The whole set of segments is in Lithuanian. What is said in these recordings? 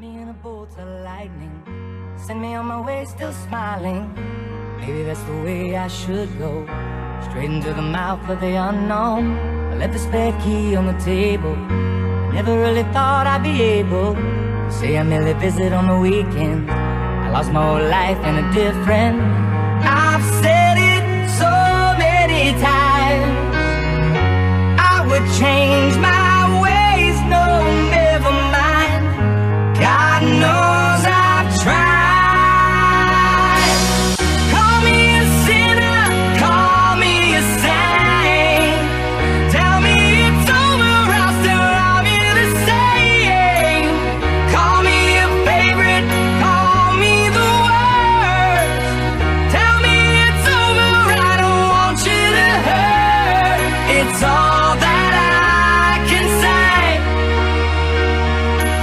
me in a bolt of lightning, send me on my way still smiling. Maybe that's the way I should go, straight into the mouth of the unknown. I left the spare key on the table. I never really thought I'd be able to say I merely visit on the weekend. I lost my whole life in a different. I've said it so many times, I would change my ways, no, never mind. God knows I've tried. Call me a sinner, call me a saint. Tell me it's over, I'll still love you the same. Call me a favorite, call me the worst. Tell me it's over, I don't want you to hurt. It's all that I can say,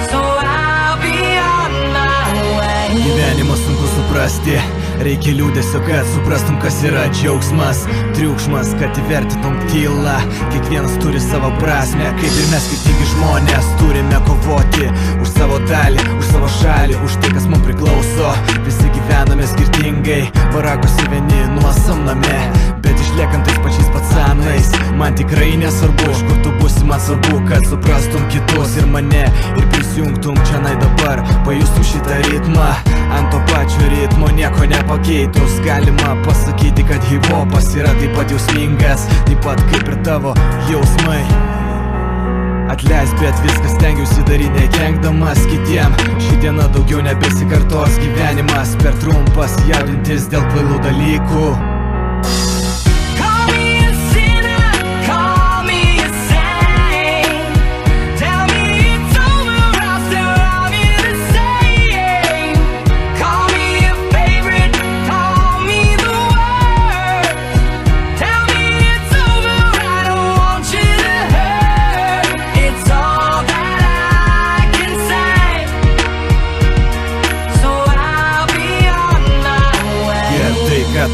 so I'll be on my way. Gyvenimą sunku suprasti, reikia liūdesio, kad suprastum, kas yra džiaugsmas. Triukšmas, kad įvertintum tylą. Kiekvienas turi savo prasmę, kaip ir mes skirtingi žmonės. Turime kovoti už savo dalį, už savo šalį, už tai, kas mums priklauso. Visi gyvename skirtingai, barakuose vieni nuosavam name, bet išliekam tais pačiais patsanais. Man tikrai nesvarbu, iš kur tu būsi, man svarbu, kad suprastum kitus ir mane, ir prisijungtum čianai dabar, pajustum šitą ritmą. Ant to pačio ritmo nieko nepakeitus, galima pasakyti, kad hip-hopas yra taip pat jausmingas, taip pat kaip ir tavo jausmai. Atleis, bet viskas stengiausi daryti nekenkdamas kitiem. Ši diena daugiau nebesikartos, gyvenimas per trumpas, jaudintis dėl kvailų dalykų.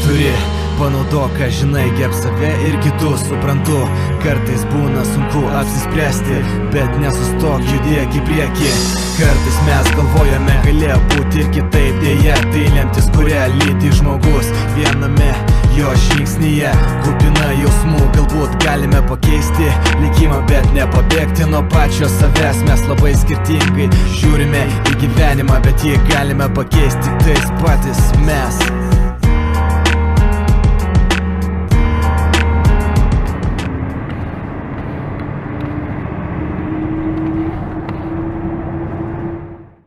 Turi, panaudok, ką žinai, gerb save ir kitus. Suprantu, kartais būna sunku apsispręsti, bet nesustok, judėk į priekį. Kartais mes galvojame, galėjo būti ir kitaip. Deja, tai lemtis, kurią lydi žmogus viename jo žingsnyje. Kupina jausmų, galbūt galime pakeisti likimą, bet nepabėgti nuo pačio savęs. Mes labai skirtingai žiūrime į gyvenimą, bet jį galime pakeisti tais patys mes.